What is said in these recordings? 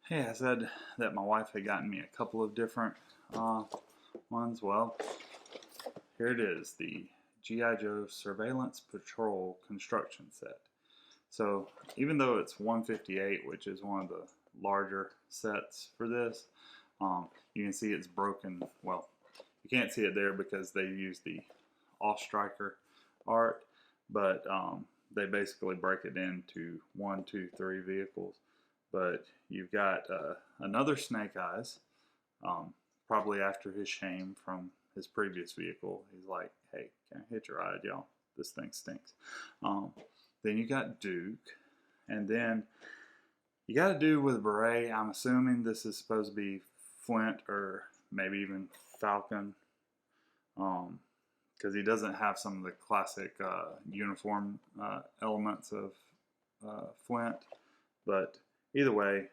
Hey, I said that my wife had gotten me a couple of different ones. Well, here it is, the G.I. Joe Surveillance Patrol construction set. So even though it's 158, which is one of the larger sets for this, you can see it's broken. Well, you can't see it there because they use the All-Striker art, but they basically break it into 1, 2, 3 vehicles. But you've got another Snake Eyes, probably after his shame from his previous vehicle. He's like, hey, can I hitch a ride, y'all? This thing stinks. Then you got Duke, and then you got a dude with a beret. I'm assuming this is supposed to be Flint or maybe even Falcon, because he doesn't have some of the classic uniform elements of Flint. But either way,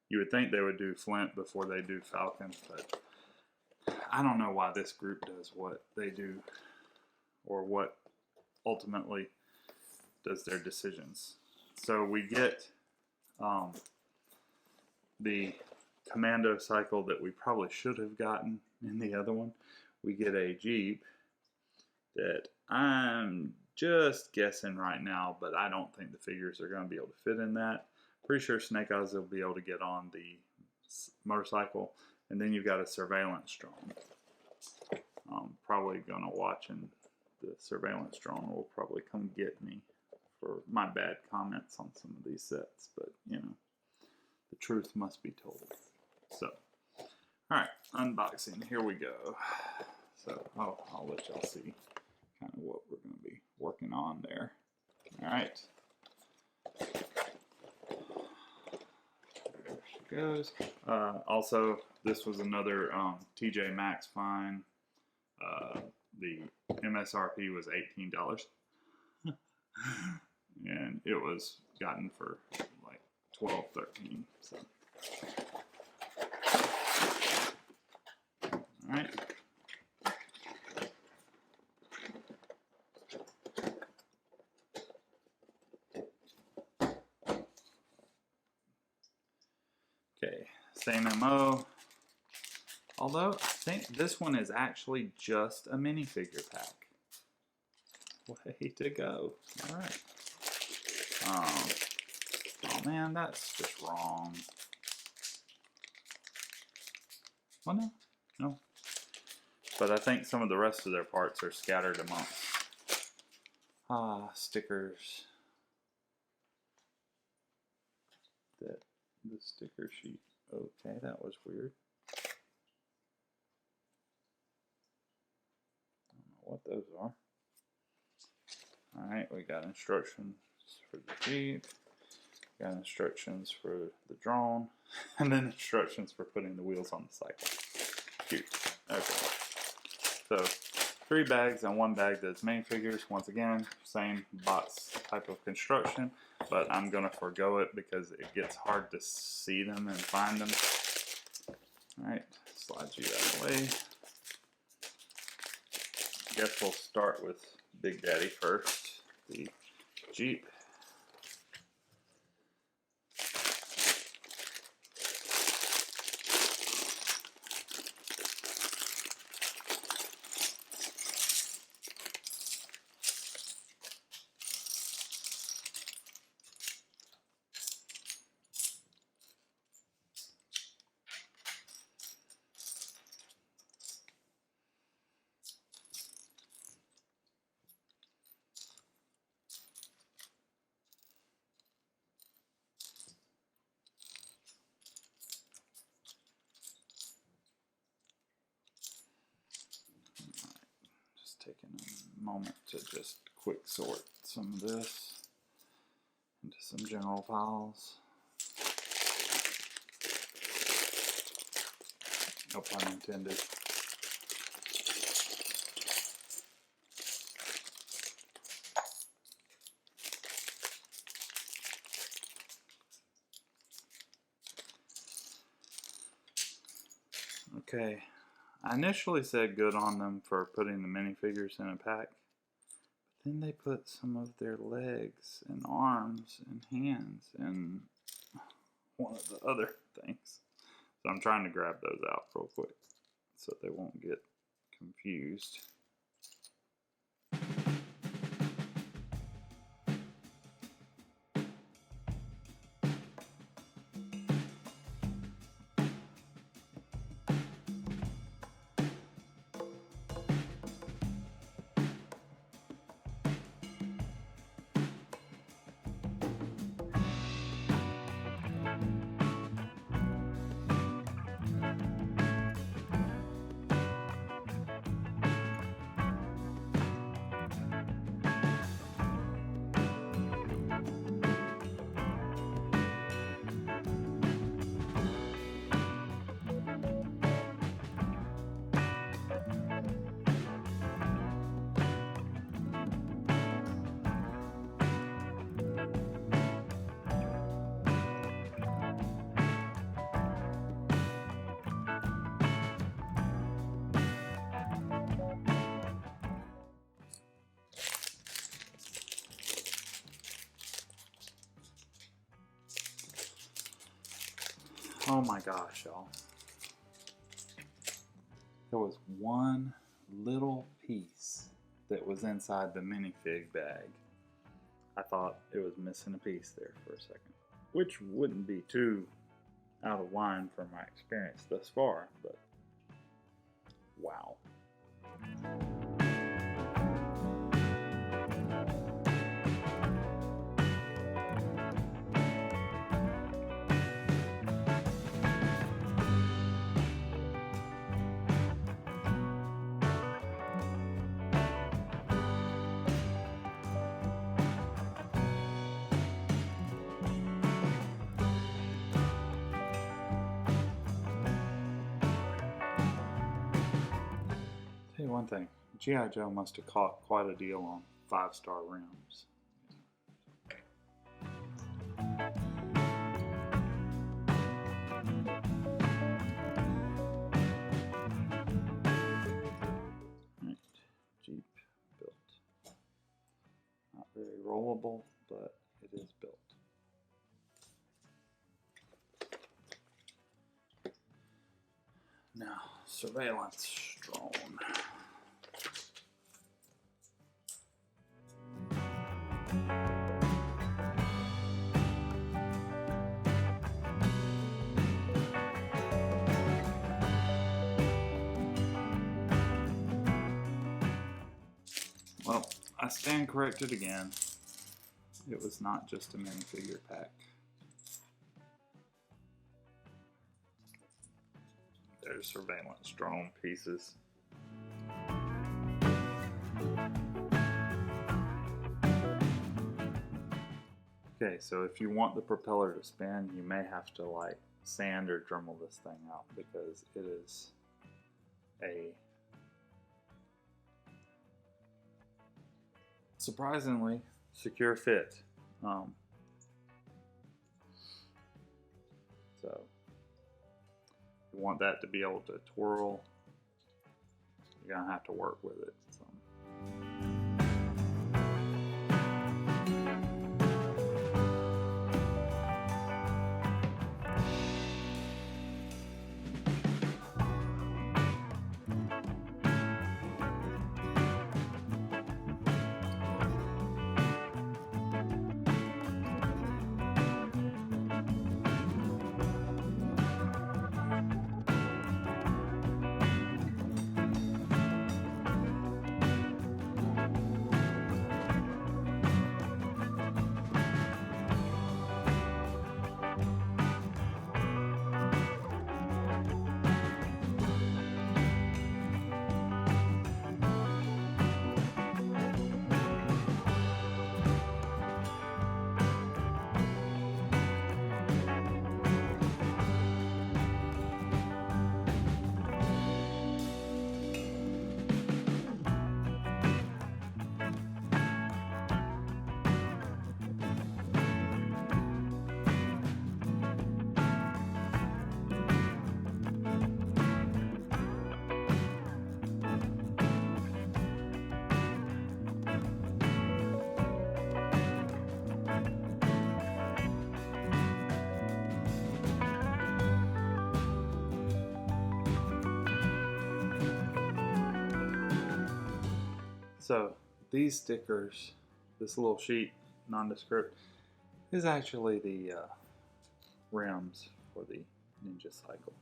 you would think they would do Flint before they do Falcon, but I don't know why this group does what they do, or what ultimately does their decisions. So we get the commando cycle that we probably should have gotten in the other one. We get a Jeep that I'm just guessing right now, but I don't think the figures are going to be able to fit in that. Pretty sure Snake Eyes will be able to get on the motorcycle. And then you've got a surveillance drone. I'm probably going to watch, and the surveillance drone will probably come get me for my bad comments on some of these sets. But, you know, the truth must be told. So, alright, unboxing. Here we go. So, I'll let y'all see kind of what we're going to be working on there. Alright. There she goes. Also, this was another TJ Maxx find. The MSRP was $18. And it was gotten for like $12, $13. So. Alright. Okay, same MO. Although I think this one is actually just a minifigure pack. Way to go. Alright. Oh man, that's just wrong. Oh no. No. But I think some of the rest of their parts are scattered amongst stickers. The sticker sheet. Okay, that was weird. I don't know what those are. Alright, we got instructions for the Jeep. Got instructions for the drone. And then instructions for putting the wheels on the cycle. Cute. Okay. So, 3 bags and 1 bag that's minifigures. Once again, same box type of construction, but I'm going to forego it because it gets hard to see them and find them. Alright, slide you out of the way. I guess we'll start with Big Daddy first, the Jeep. Taking a moment to just quick sort some of this into some general files. No pun intended. Okay. I initially said good on them for putting the minifigures in a pack, but then they put some of their legs and arms and hands in one of the other things. So I'm trying to grab those out real quick so they won't get confused. Oh my gosh, y'all. There was one little piece that was inside the minifig bag. I thought it was missing a piece there for a second, which wouldn't be too out of line from my experience thus far, but wow. Tell you one thing, G.I. Joe must have caught quite a deal on 5-star rims. Right, Jeep built. Not very rollable, but it is built. Now, surveillance drone. Well, I stand corrected again. It was not just a minifigure pack. There's surveillance drone pieces. Okay, so if you want the propeller to spin, you may have to like sand or Dremel this thing out because it is a surprisingly secure fit. So if you want that to be able to twirl, you're gonna have to work with it. So. So these stickers, this little sheet, nondescript, is actually the rims for the Ninja Cycle.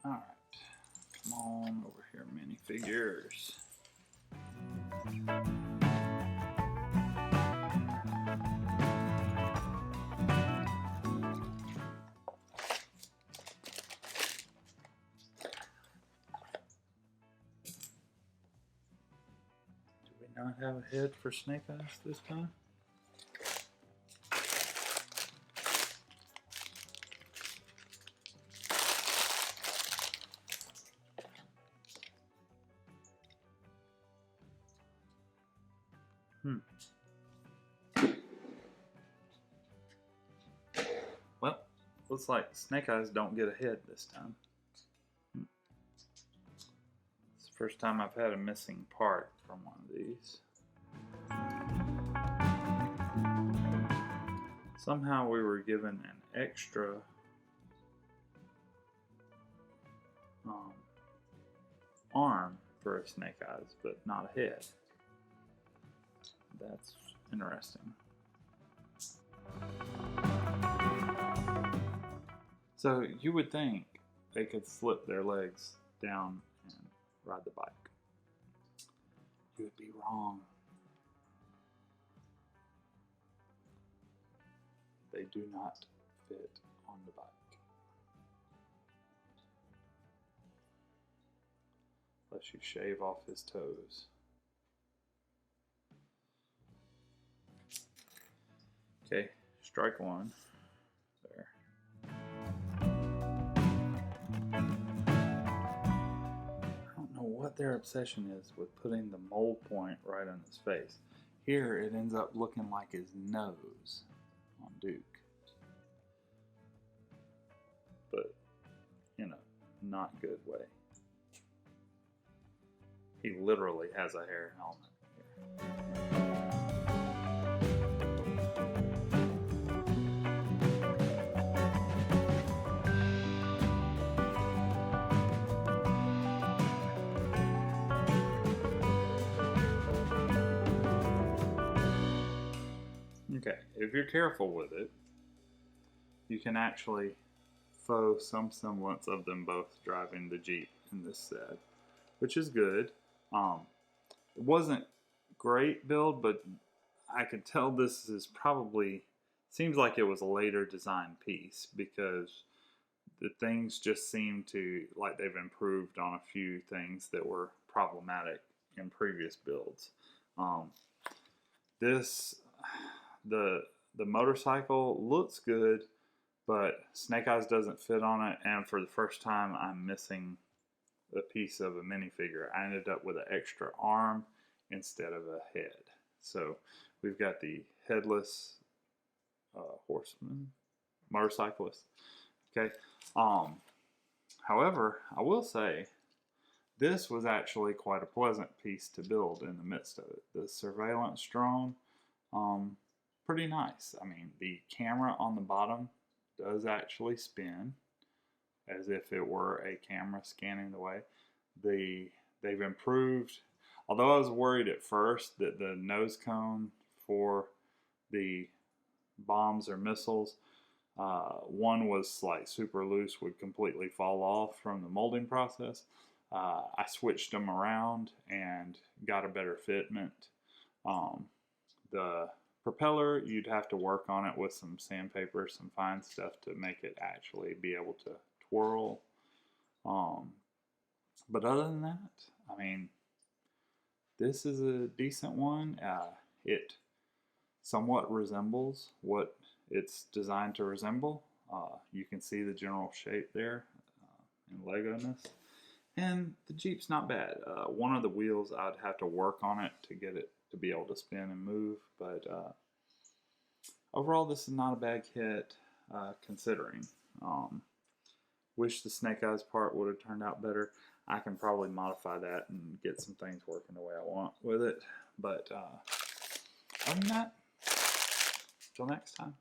Alright, come on over here, minifigures. Do we not have a head for Snake Eyes this time? Well, looks like Snake Eyes don't get a head this time. It's the first time I've had a missing part from one of these. Somehow we were given an extra arm for a Snake Eyes, but not a head. That's interesting. So you would think they could slip their legs down and ride the bike. You would be wrong. They do not fit on the bike. Unless you shave off his toes. Okay, strike one. There. I don't know what their obsession is with putting the mold point right on his face. Here it ends up looking like his nose on Duke. But, you know, not good way. He literally has a hair helmet here. Okay, if you're careful with it, you can actually faux some semblance of them both driving the Jeep in this set, which is good. It wasn't great build, but I could tell this is probably, seems like it was a later designed piece because the things just seem to, like they've improved on a few things that were problematic in previous builds. The motorcycle looks good, but Snake Eyes doesn't fit on it, and for the first time I'm missing a piece of a minifigure. I ended up with an extra arm instead of a head. So we've got the headless horseman, motorcyclist. Okay. However, I will say this was actually quite a pleasant piece to build in the midst of it. The surveillance drone, pretty nice. I mean, the camera on the bottom does actually spin as if it were a camera scanning the way. They've improved, although I was worried at first that the nose cone for the bombs or missiles, one was like super loose, would completely fall off from the molding process. I switched them around and got a better fitment. The propeller, you'd have to work on it with some sandpaper, some fine stuff to make it actually be able to twirl. But other than that, I mean, this is a decent one. It somewhat resembles what it's designed to resemble. You can see the general shape there and Lego-ness. And the Jeep's not bad. One of the wheels, I'd have to work on it to get it to be able to spin and move. But overall, this is not a bad kit considering. Wish the Snake Eyes part would have turned out better. I can probably modify that and get some things working the way I want with it. But other than that, until next time.